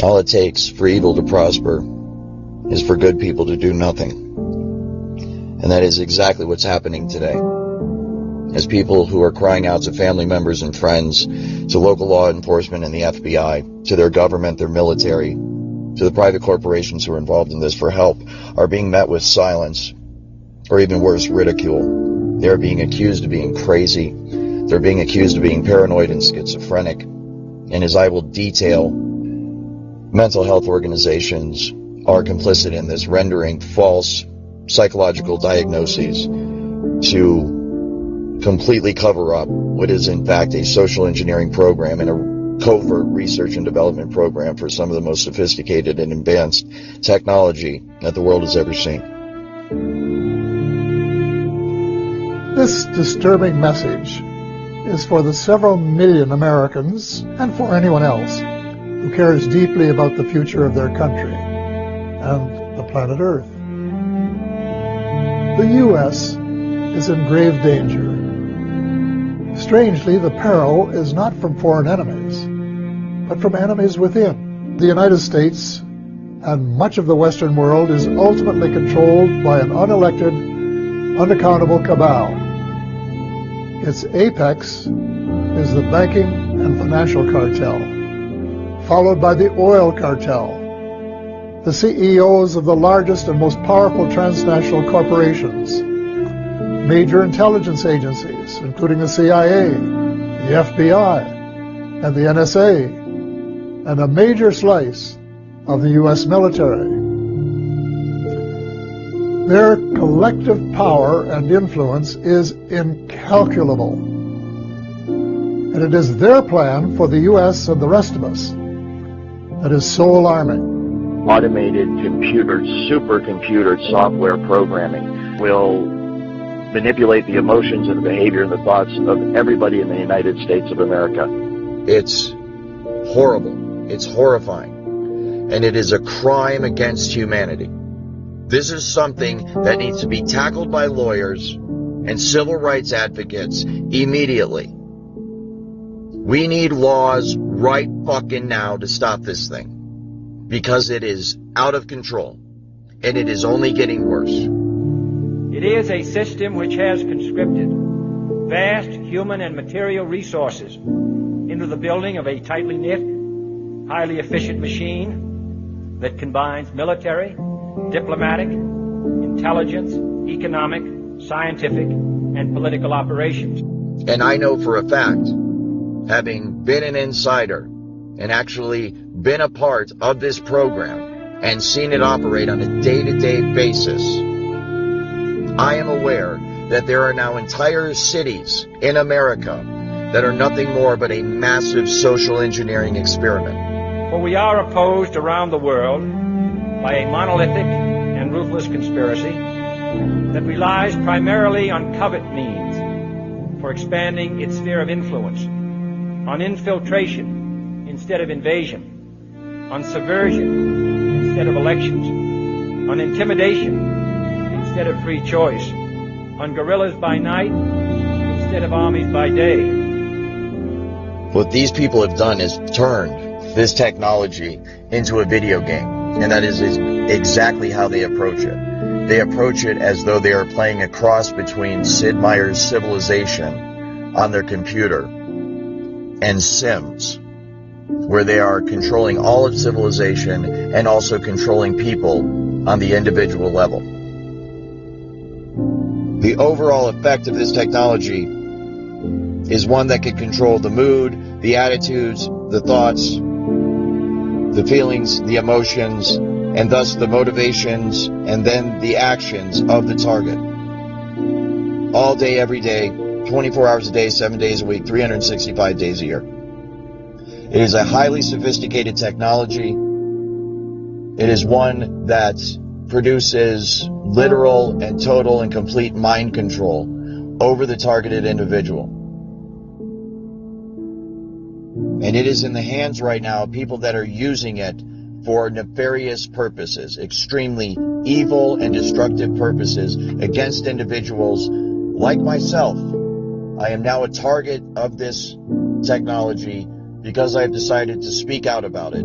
All it takes for evil to prosper is for good people to do nothing. And that is exactly what's happening today. As people who are crying out to family members and friends, to local law enforcement and the FBI, to their government, their military, to the private corporations who are involved in this for help, are being met with silence, or even worse, ridicule. They are being accused of being crazy. They're being accused of being paranoid and schizophrenic. And as I will detail, mental health organizations are complicit in this, rendering false psychological diagnoses to completely cover up what is in fact a social engineering program and a covert research and development program for some of the most sophisticated and advanced technology that the world has ever seen. This disturbing message is for the several million Americans and for anyone else who cares deeply about the future of their country and the planet Earth. The U.S. is in grave danger. Strangely, the peril is not from foreign enemies, but from enemies within. The United States and much of the Western world is ultimately controlled by an unelected, unaccountable cabal. Its apex is the banking and financial cartel, followed by the oil cartel, the CEOs of the largest and most powerful transnational corporations, major intelligence agencies, including the CIA, the FBI, and the NSA, and a major slice of the U.S. military. Their collective power and influence is incalculable, and it is their plan for the U.S. and the rest of us that is so alarming. Automated computer, supercomputer software programming will manipulate the emotions and the behavior and the thoughts of everybody in the United States of America. It's horrible. It's horrifying. And it is a crime against humanity. This is something that needs to be tackled by lawyers and civil rights advocates immediately. We need laws right fucking now to stop this thing. Because it is out of control. And it is only getting worse. It is a system which has conscripted vast human and material resources into the building of a tightly knit, highly efficient machine that combines military, diplomatic, intelligence, economic, scientific, and political operations. And I know for a fact, having been an insider and actually been a part of this program and seen it operate on a day-to-day basis, I am aware that there are now entire cities in America that are nothing more but a massive social engineering experiment. For we are opposed around the world by a monolithic and ruthless conspiracy that relies primarily on covert means for expanding its sphere of influence, on infiltration instead of invasion, on subversion instead of elections, on intimidation instead of free choice, on guerrillas by night instead of armies by day. What these people have done is turned this technology into a video game, and that is exactly how they approach it. They approach it as though they are playing a cross between Sid Meier's Civilization on their computer and Sims, where they are controlling all of civilization and also controlling people on the individual level. The overall effect of this technology is one that can control the mood, the attitudes, the thoughts, the feelings, the emotions, and thus the motivations and then the actions of the target. All day, every day, 24 hours a day, 7 days a week, 365 days a year. It is a highly sophisticated technology. It is one that produces literal and total and complete mind control over the targeted individual. And it is in the hands right now of people that are using it for nefarious purposes, extremely evil and destructive purposes against individuals like myself. I am now a target of this technology because I have decided to speak out about it.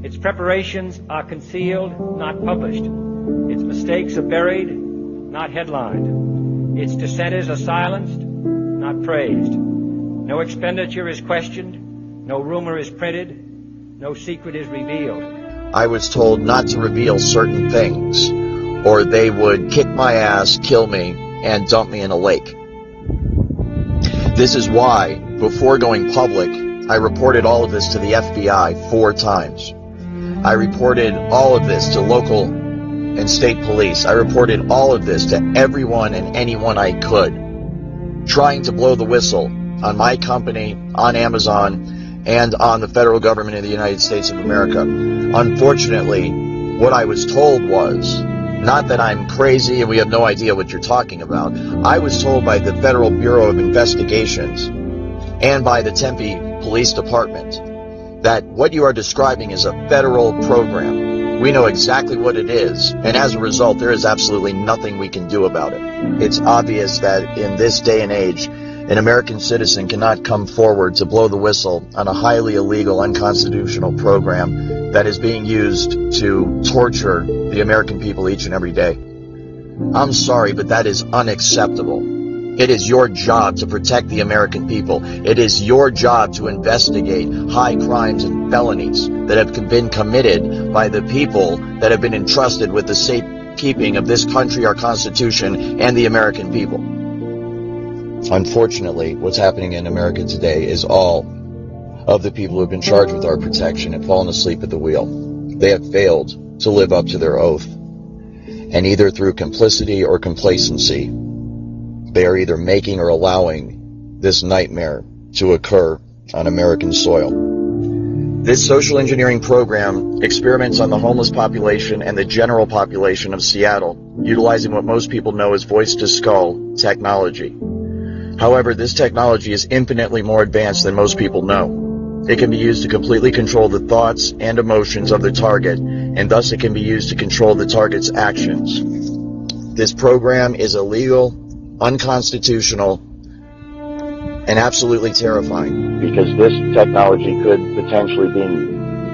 Its preparations are concealed, not published. Its mistakes are buried, not headlined. Its dissenters are silenced, not praised. No expenditure is questioned, no rumor is printed, no secret is revealed. I was told not to reveal certain things, or they would kick my ass, kill me, and dump me in a lake. This is why, before going public, I reported all of this to the FBI 4 times. I reported all of this to local and state police. I reported all of this to everyone and anyone I could, trying to blow the whistle on my company, on Amazon, and on the federal government of the United States of America. Unfortunately, what I was told was, not that I'm crazy and we have no idea what you're talking about, I was told by the Federal Bureau of Investigations and by the Tempe Police Department that what you are describing is a federal program. We know exactly what it is, and as a result, there is absolutely nothing we can do about it. It's obvious that in this day and age, an American citizen cannot come forward to blow the whistle on a highly illegal, unconstitutional program that is being used to torture the American people each and every day. I'm sorry, but that is unacceptable. It is your job to protect the American people. It is your job to investigate high crimes and felonies that have been committed by the people that have been entrusted with the safekeeping of this country, our Constitution, and the American people. Unfortunately, what's happening in America today is all of the people who have been charged with our protection have fallen asleep at the wheel. They have failed to live up to their oath. And either through complicity or complacency, they are either making or allowing this nightmare to occur on American soil. This social engineering program experiments on the homeless population and the general population of Seattle, utilizing what most people know as voice-to-skull technology. However, this technology is infinitely more advanced than most people know. It can be used to completely control the thoughts and emotions of the target, and thus it can be used to control the target's actions. This program is illegal, unconstitutional, and absolutely terrifying. Because this technology could potentially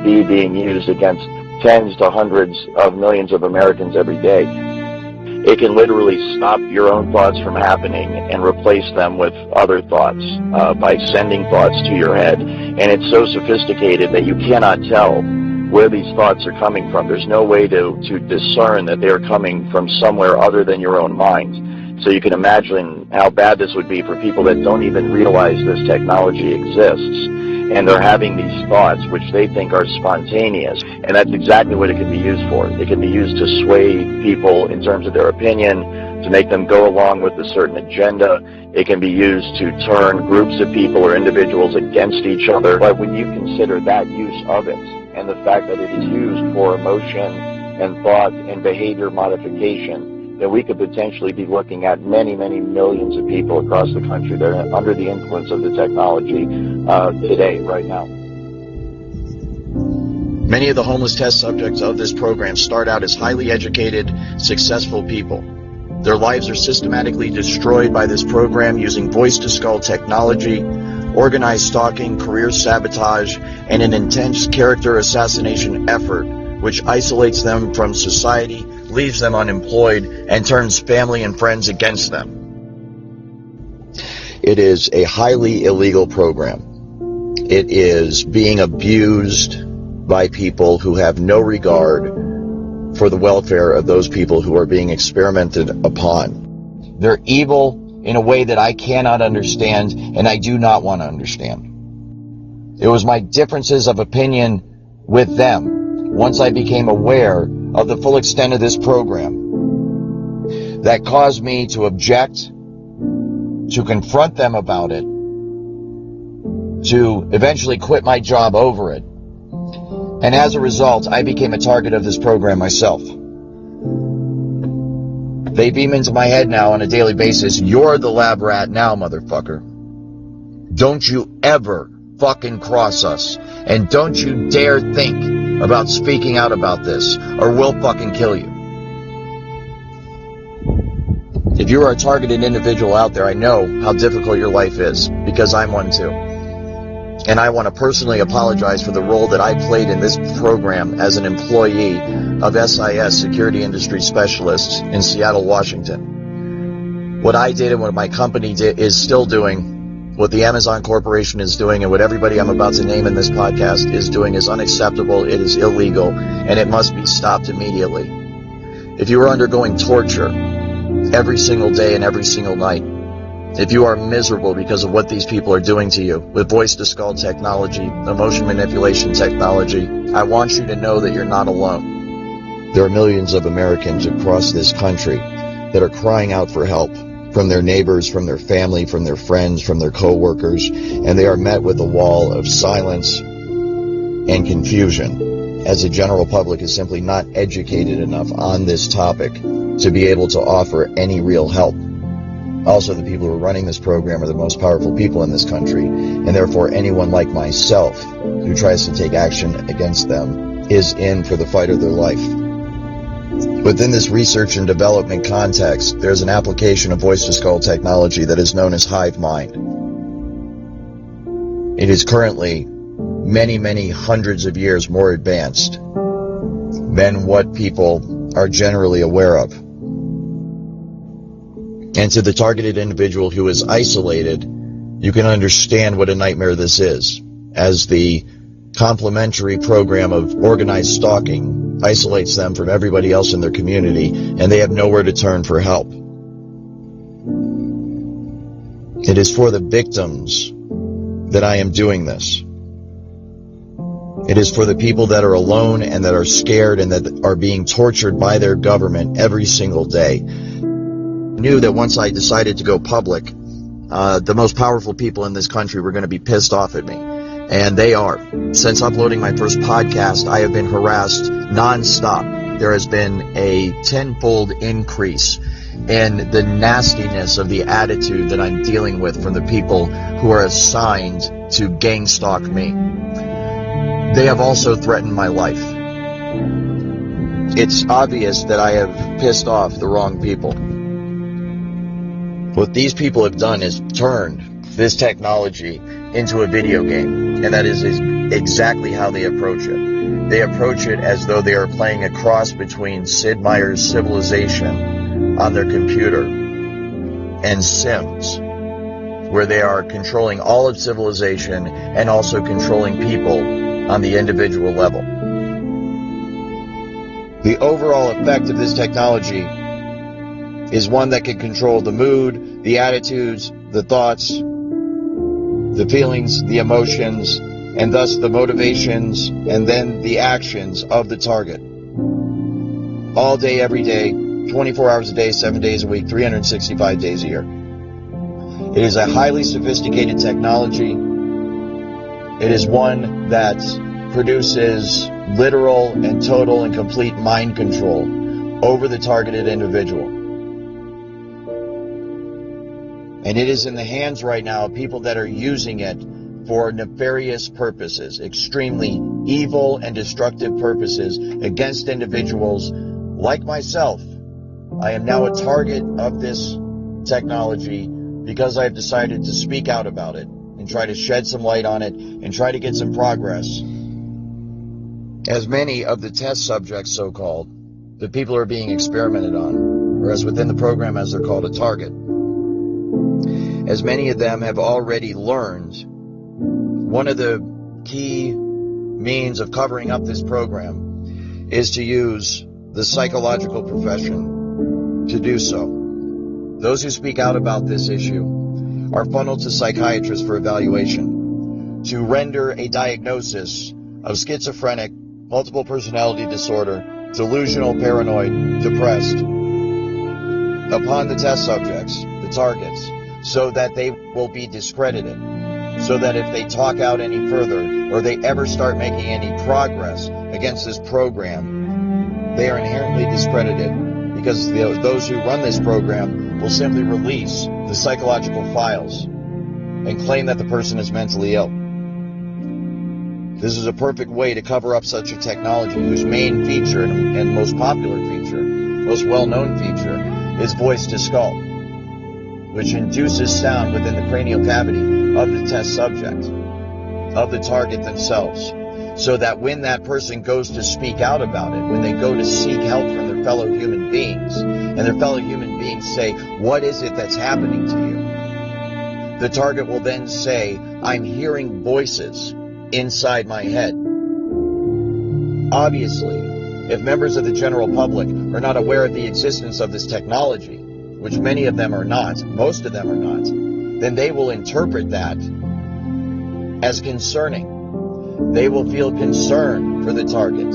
be being used against tens to hundreds of millions of Americans every day. It can literally stop your own thoughts from happening and replace them with other thoughts by sending thoughts to your head. And it's so sophisticated that you cannot tell where these thoughts are coming from. There's no way to discern that they're coming from somewhere other than your own mind. So you can imagine how bad this would be for people that don't even realize this technology exists. And they're having these thoughts which they think are spontaneous. And that's exactly what it can be used for. It can be used to sway people in terms of their opinion, to make them go along with a certain agenda. It can be used to turn groups of people or individuals against each other. But when you consider that use of it, and the fact that it is used for emotion and thought and behavior modification, then we could potentially be looking at many, many millions of people across the country that are under the influence of the technology today, right now. Many of the homeless test subjects of this program start out as highly educated, successful people. Their lives are systematically destroyed by this program using voice-to-skull technology, organized stalking, career sabotage, and an intense character assassination effort which isolates them from society, leaves them unemployed, and turns family and friends against them. It is a highly illegal program. It is being abused by people who have no regard for the welfare of those people who are being experimented upon. They're evil in a way that I cannot understand, and I do not want to understand. It was my differences of opinion with them, once I became aware of the full extent of this program, that caused me to object, to confront them about it, to eventually quit my job over it. And as a result, I became a target of this program myself. They beam into my head now on a daily basis, "You're the lab rat now, motherfucker. Don't you ever fucking cross us. And don't you dare think about speaking out about this, or we'll fucking kill you." If you are a targeted individual out there, I know how difficult your life is, because I'm one too. And I want to personally apologize for the role that I played in this program as an employee of SIS, Security Industry Specialists in Seattle, Washington. What I did and what my company is still doing, what the Amazon Corporation is doing, and what everybody I'm about to name in this podcast is doing is unacceptable, it is illegal, and it must be stopped immediately. If you are undergoing torture every single day and every single night, if you are miserable because of what these people are doing to you with voice-to-skull technology, emotion manipulation technology, I want you to know that you're not alone. There are millions of Americans across this country that are crying out for help from their neighbors, from their family, from their friends, from their co-workers, and they are met with a wall of silence and confusion, as the general public is simply not educated enough on this topic to be able to offer any real help. Also, the people who are running this program are the most powerful people in this country, and therefore anyone like myself who tries to take action against them is in for the fight of their life. Within this research and development context, there's an application of voice-to-skull technology that is known as hive mind. It is currently many, many hundreds of years more advanced than what people are generally aware of. And to the targeted individual who is isolated, you can understand what a nightmare this is, as the complementary program of organized stalking isolates them from everybody else in their community, and they have nowhere to turn for help. It is for the victims that I am doing this. It is for the people that are alone and that are scared and that are being tortured by their government every single day. I knew that once I decided to go public, the most powerful people in this country were going to be pissed off at me. And they are. Since uploading my first podcast, I have been harassed nonstop. There has been a tenfold increase in the nastiness of the attitude that I'm dealing with from the people who are assigned to gang stalk me. They have also threatened my life. It's obvious that I have pissed off the wrong people. What these people have done is turned this technology into a video game, and that is exactly how they approach it. They approach it as though they are playing a cross between Sid Meier's Civilization on their computer and Sims, where they are controlling all of civilization and also controlling people on the individual level. The overall effect of this technology is one that can control the mood, the attitudes, the thoughts, the feelings, the emotions, and thus the motivations and then the actions of the target. All day, every day, 24 hours a day, 7 days a week, 365 days a year. It is a highly sophisticated technology. It is one that produces literal and total and complete mind control over the targeted individual. And it is in the hands right now of people that are using it for nefarious purposes, extremely evil and destructive purposes against individuals like myself. I am now a target of this technology because I've decided to speak out about it and try to shed some light on it and try to get some progress. As many of the test subjects, so-called, the people are being experimented on, or as within the program as they're called, a target, as many of them have already learned, one of the key means of covering up this program is to use the psychological profession to do so. Those who speak out about this issue are funneled to psychiatrists for evaluation to render a diagnosis of schizophrenic, multiple personality disorder, delusional, paranoid, depressed upon the test subjects, the targets, so that they will be discredited, so that if they talk out any further or they ever start making any progress against this program, they are inherently discredited because those who run this program will simply release the psychological files and claim that the person is mentally ill. This is a perfect way to cover up such a technology whose main feature and most popular feature, most well-known feature, is voice-to-skull, which induces sound within the cranial cavity of the test subject. of the target themselves, so that when that person goes to speak out about it, when they go to seek help from their fellow human beings, and their fellow human beings say, what is it that's happening to you? The target will then say, I'm hearing voices inside my head. Obviously, if members of the general public are not aware of the existence of this technology, which many of them are not, most of them are not, then they will interpret that as concerning. They will feel concern for the target,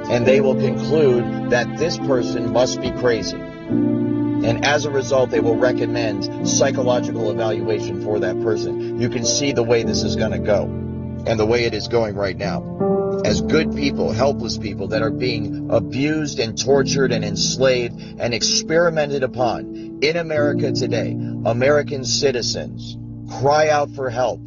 and they will conclude that this person must be crazy. And as a result, they will recommend psychological evaluation for that person. You can see the way this is going to go, and the way it is going right now. As good people, helpless people that are being abused and tortured and enslaved and experimented upon in America today, American citizens cry out for help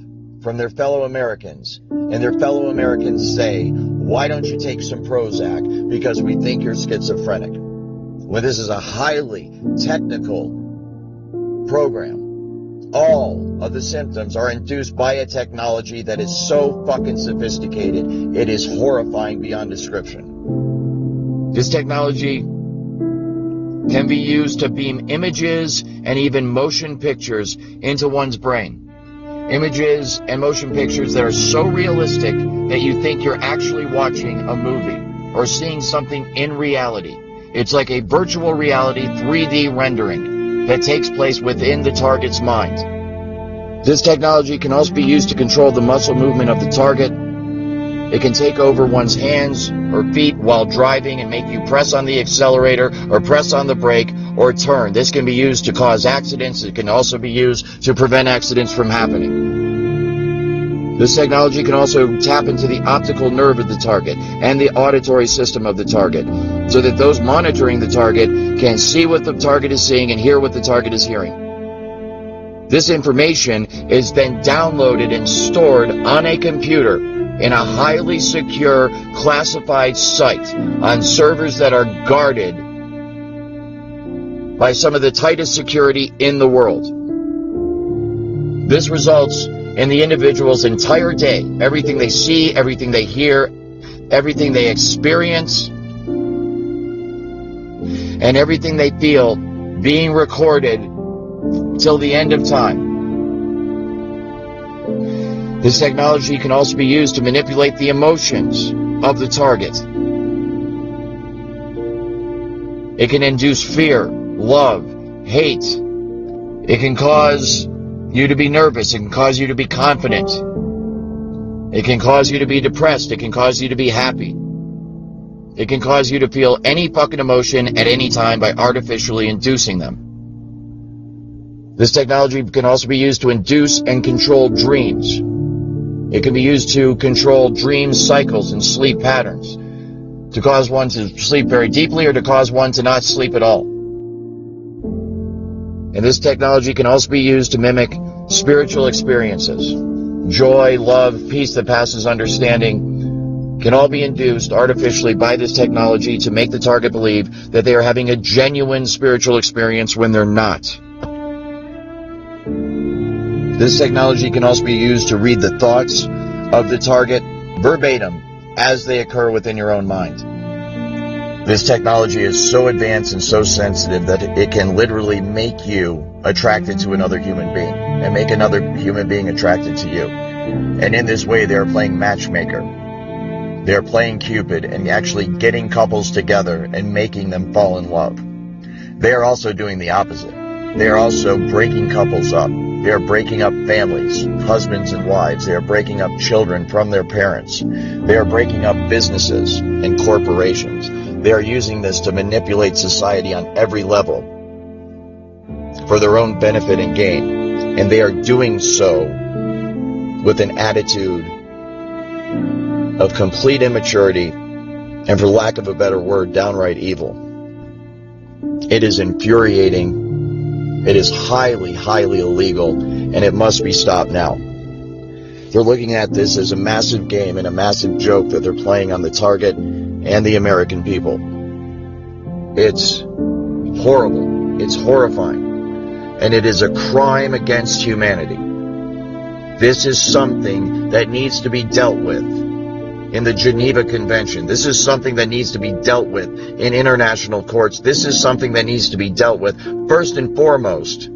from their fellow Americans, and their fellow Americans say, why don't you take some Prozac because we think you're schizophrenic? Well, this is a highly technical program. All of the symptoms are induced by a technology that is so fucking sophisticated, it is horrifying beyond description. This technology can be used to beam images and even motion pictures into one's brain. Images and motion pictures that are so realistic that you think you're actually watching a movie or seeing something in reality. It's like a virtual reality 3D rendering that takes place within the target's mind. This technology can also be used to control the muscle movement of the target. It can take over one's hands or feet while driving and make you press on the accelerator or press on the brake or turn. This can be used to cause accidents. It can also be used to prevent accidents from happening. This technology can also tap into the optical nerve of the target and the auditory system of the target, so that those monitoring the target can see what the target is seeing and hear what the target is hearing. This information is then downloaded and stored on a computer in a highly secure, classified site on servers that are guarded by some of the tightest security in the world. This results in the individual's entire day, everything they see, everything they hear, everything they experience, and everything they feel being recorded till the end of time. This technology can also be used to manipulate the emotions of the target. It can induce fear, love, hate. It can cause you to be nervous. It can cause you to be confident. It can cause you to be depressed. It can cause you to be happy. It can cause you to feel any fucking emotion at any time by artificially inducing them. This technology can also be used to induce and control dreams. It can be used to control dream cycles and sleep patterns, to cause one to sleep very deeply or to cause one to not sleep at all. And this technology can also be used to mimic spiritual experiences. Joy, love, peace that passes understanding can all be induced artificially by this technology to make the target believe that they are having a genuine spiritual experience when they're not. This technology can also be used to read the thoughts of the target verbatim as they occur within your own mind. This technology is so advanced and so sensitive that it can literally make you attracted to another human being and make another human being attracted to you. And in this way, they are playing matchmaker. They are playing Cupid and actually getting couples together and making them fall in love. They are also doing the opposite. They are also breaking couples up. They are breaking up families, husbands and wives. They are breaking up children from their parents. They are breaking up businesses and corporations. They are using this to manipulate society on every level for their own benefit and gain. And they are doing so with an attitude of complete immaturity and, for lack of a better word, downright evil. It is infuriating. It is highly, highly illegal, and it must be stopped now. They're looking at this as a massive game and a massive joke that they're playing on the target and the American people. It's horrible. It's horrifying. And it is a crime against humanity. This is something that needs to be dealt with in the Geneva Convention. This is something that needs to be dealt with in international courts. This is something that needs to be dealt with first and foremost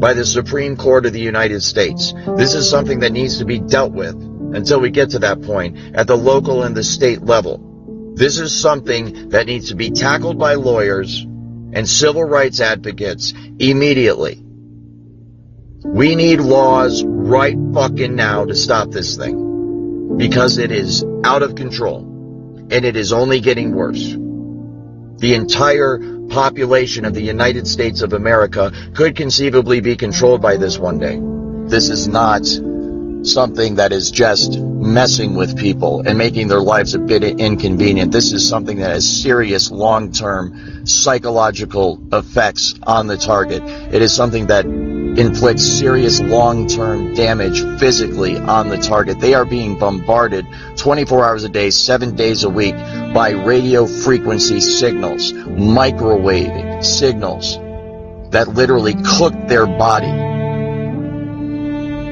by the Supreme Court of the United States. This is something that needs to be dealt with until we get to that point at the local and the state level. This is something that needs to be tackled by lawyers and civil rights advocates immediately. We need laws right fucking now to stop this thing, because it is out of control and it is only getting worse. The entire population of the United States of America could conceivably be controlled by this one day. This is not something that is just messing with people and making their lives a bit inconvenient. This is something that has serious long-term psychological effects on the target. It is something that inflicts serious long-term damage physically on the target. They are being bombarded 24 hours a day, 7 days a week by radio frequency signals, microwave signals that literally cook their body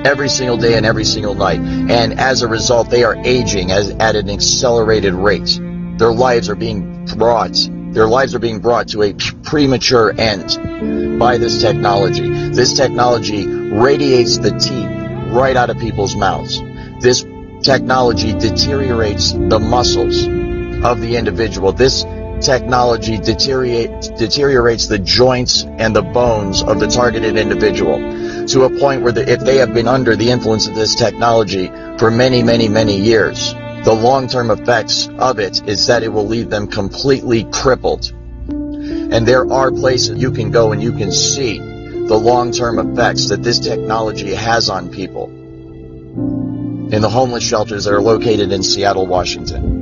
every single day and every single night. And as a result, they are aging at an accelerated rate. Their lives are being brought to a premature end by this technology. This technology radiates the teeth right out of people's mouths. This technology deteriorates the muscles of the individual. This technology deteriorates the joints and the bones of the targeted individual to a point where if they have been under the influence of this technology for many, many, many years, the long-term effects of it is that it will leave them completely crippled. And there are places you can go and you can see the long-term effects that this technology has on people in the homeless shelters that are located in Seattle, Washington.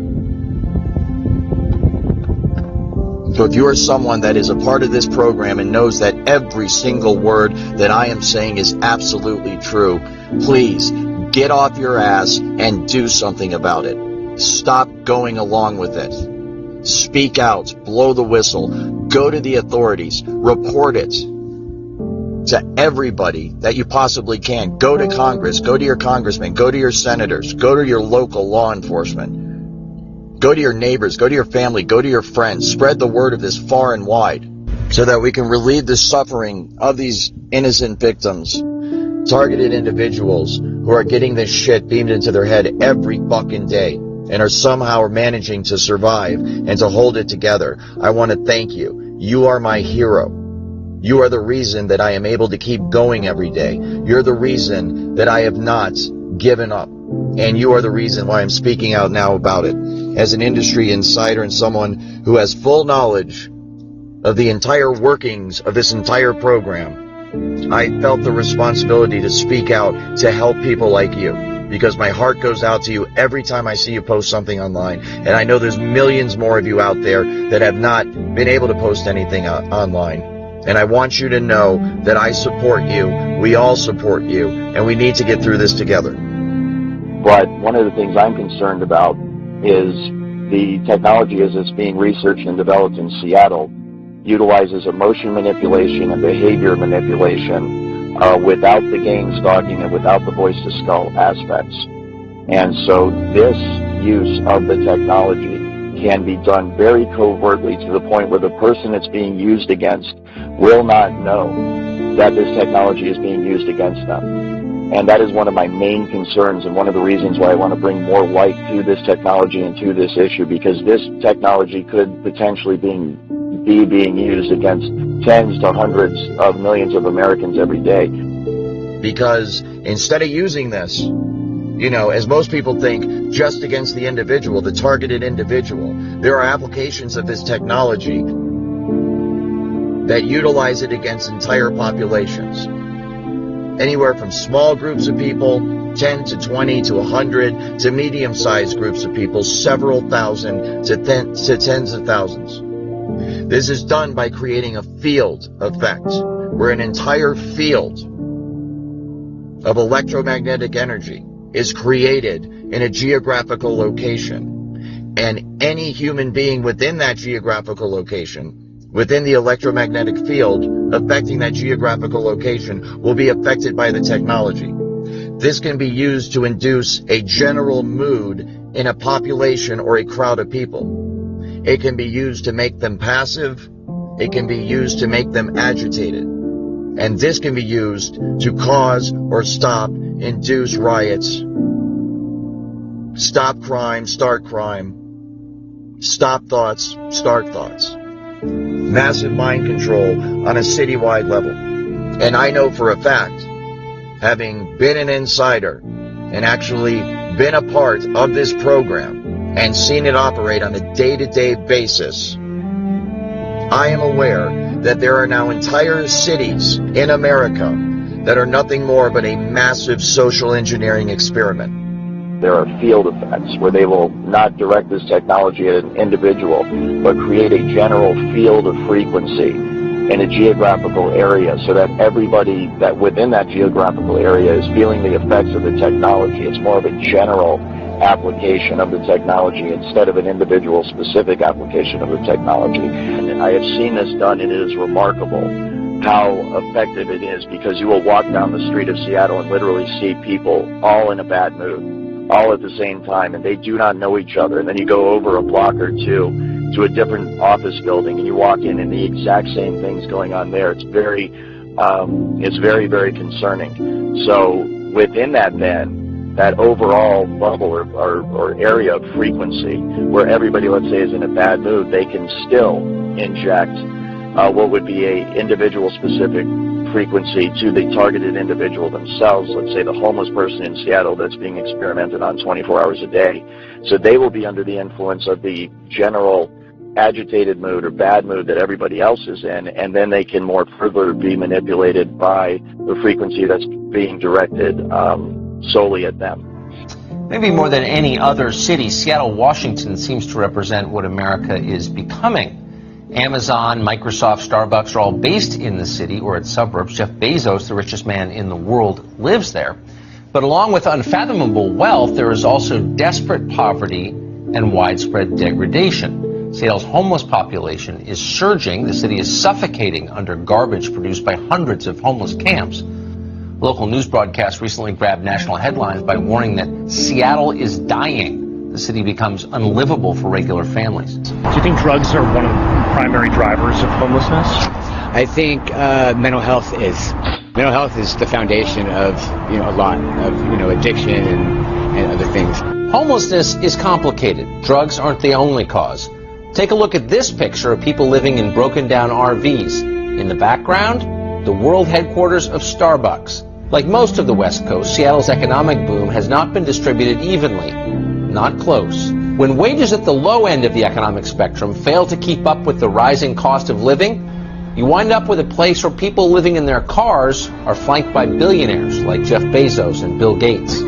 So if you are someone that is a part of this program and knows that every single word that I am saying is absolutely true, please get off your ass and do something about it. Stop going along with it. Speak out, blow the whistle, go to the authorities, report it to everybody that you possibly can. Go to Congress, go to your congressmen, go to your senators, go to your local law enforcement. Go to your neighbors, go to your family, go to your friends. Spread the word of this far and wide so that we can relieve the suffering of these innocent victims, targeted individuals who are getting this shit beamed into their head every fucking day and are somehow managing to survive and to hold it together. I want to thank you. You are my hero. You are the reason that I am able to keep going every day. You're the reason that I have not given up. And you are the reason why I'm speaking out now about it. As an industry insider and someone who has full knowledge of the entire workings of this entire program, I felt the responsibility to speak out to help people like you, because my heart goes out to you every time I see you post something online. And I know there's millions more of you out there that have not been able to post anything online. And I want you to know that I support you, we all support you, and we need to get through this together. But one of the things I'm concerned about is the technology as it's being researched and developed in Seattle utilizes emotion manipulation and behavior manipulation without the gang stalking and without the voice-to-skull aspects. And so this use of the technology can be done very covertly to the point where the person it's being used against will not know that this technology is being used against them. And that is one of my main concerns and one of the reasons why I want to bring more light to this technology and to this issue, because this technology could potentially be being used against tens to hundreds of millions of Americans every day. Because instead of using this, as most people think, just against the individual, the targeted individual, there are applications of this technology that utilize it against entire populations. Anywhere from small groups of people, 10 to 20 to 100, to medium-sized groups of people, several thousand to tens of thousands. This is done by creating a field effect, where an entire field of electromagnetic energy is created in a geographical location. And any human being within that geographical location, within the electromagnetic field affecting that geographical location, will be affected by the technology. This can be used to induce a general mood in a population or a crowd of people. It can be used to make them passive. It can be used to make them agitated. And this can be used to cause or stop, induce riots, stop crime, start crime, stop thoughts, start thoughts. Massive mind control on a citywide level. And I know for a fact, having been an insider and actually been a part of this program and seen it operate on a day-to-day basis, I am aware that there are now entire cities in America that are nothing more but a massive social engineering experiment. There are field effects where they will not direct this technology at an individual, but create a general field of frequency in a geographical area so that everybody that within that geographical area is feeling the effects of the technology. It's more of a general application of the technology instead of an individual specific application of the technology. And I have seen this done, and it is remarkable how effective it is, because you will walk down the street of Seattle and literally see people all in a bad mood, all at the same time, and they do not know each other. And then you go over a block or two to a different office building and you walk in and the exact same thing's going on there. It's very, very concerning. So within that then, that overall bubble or area of frequency where everybody, let's say, is in a bad mood, they can still inject what would be a individual specific frequency to the targeted individual themselves. Let's say the homeless person in Seattle that's being experimented on 24 hours a day. So they will be under the influence of the general agitated mood or bad mood that everybody else is in, and then they can more further be manipulated by the frequency that's being directed solely at them. Maybe more than any other city, Seattle, Washington seems to represent what America is becoming. Amazon, Microsoft, Starbucks are all based in the city or its suburbs. Jeff Bezos, the richest man in the world, lives there. But along with unfathomable wealth, there is also desperate poverty and widespread degradation. Seattle's homeless population is surging. The city is suffocating under garbage produced by hundreds of homeless camps. Local news broadcasts recently grabbed national headlines by warning that Seattle is dying. The city becomes unlivable for regular families. Do you think drugs are one of the primary drivers of homelessness? I think mental health is the foundation of a lot of addiction and other things. Homelessness is complicated. Drugs aren't the only cause. Take a look at this picture of people living in broken down RVs. In the background, the world headquarters of Starbucks. Like most of the West Coast, Seattle's economic boom has not been distributed evenly. Not close. When wages at the low end of the economic spectrum fail to keep up with the rising cost of living, you wind up with a place where people living in their cars are flanked by billionaires like Jeff Bezos and Bill Gates.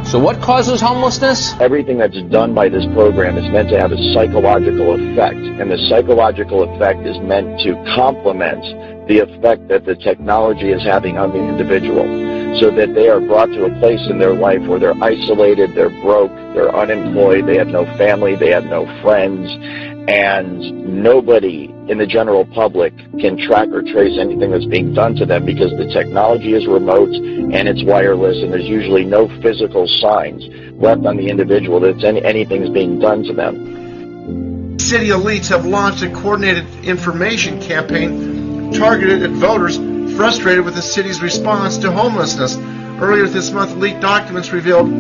So what causes homelessness? Everything that's done by this program is meant to have a psychological effect, and the psychological effect is meant to complement the effect that the technology is having on the individual, so that they are brought to a place in their life where they're isolated, they're broke, they're unemployed, they have no family, they have no friends, and nobody in the general public can track or trace anything that's being done to them, because the technology is remote and it's wireless, and there's usually no physical signs left on the individual that anything's being done to them. City elites have launched a coordinated information campaign targeted at voters frustrated with the city's response to homelessness. Earlier this month, leaked documents revealed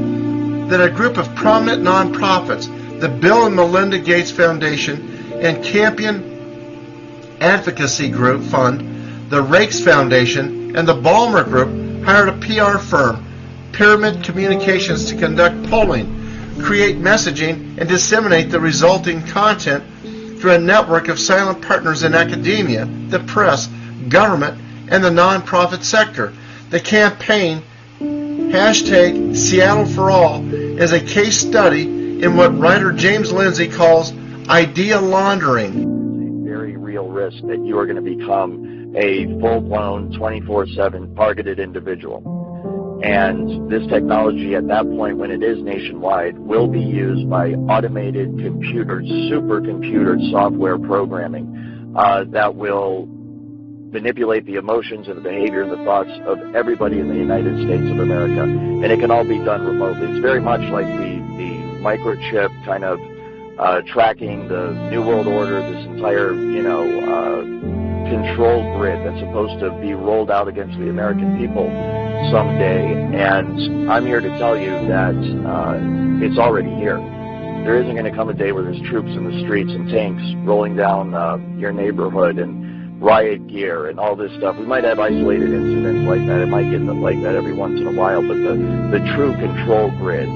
that a group of prominent nonprofits, the Bill and Melinda Gates Foundation and Campion Advocacy Group Fund, the Rakes Foundation, and the Ballmer Group hired a PR firm, Pyramid Communications, to conduct polling, create messaging, and disseminate the resulting content through a network of silent partners in academia, the press, government, and the nonprofit sector. The campaign, hashtag Seattle for All, is a case study in what writer James Lindsay calls idea laundering. Very real risk that you are going to become a full-blown 24/7 targeted individual. And this technology at that point, when it is nationwide, will be used by automated computer, supercomputer software programming that will manipulate the emotions and the behavior and the thoughts of everybody in the United States of America. And it can all be done remotely. It's very much like the microchip kind of tracking the New World Order, this entire, control grid that's supposed to be rolled out against the American people someday. And I'm here to tell you that it's already here. There isn't going to come a day where there's troops in the streets and tanks rolling down your neighborhood and riot gear and all this stuff. We might have isolated incidents like that. It might get like that every once in a while, but the true control grid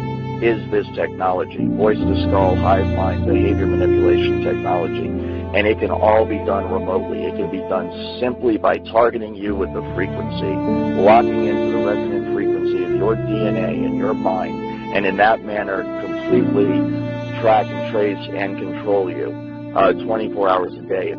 is this technology, voice-to-skull, hive mind, behavior manipulation technology. And it can all be done remotely. It can be done simply by targeting you with the frequency, locking into the resonant frequency of your DNA and your mind, and in that manner completely track and trace and control you 24 hours a day.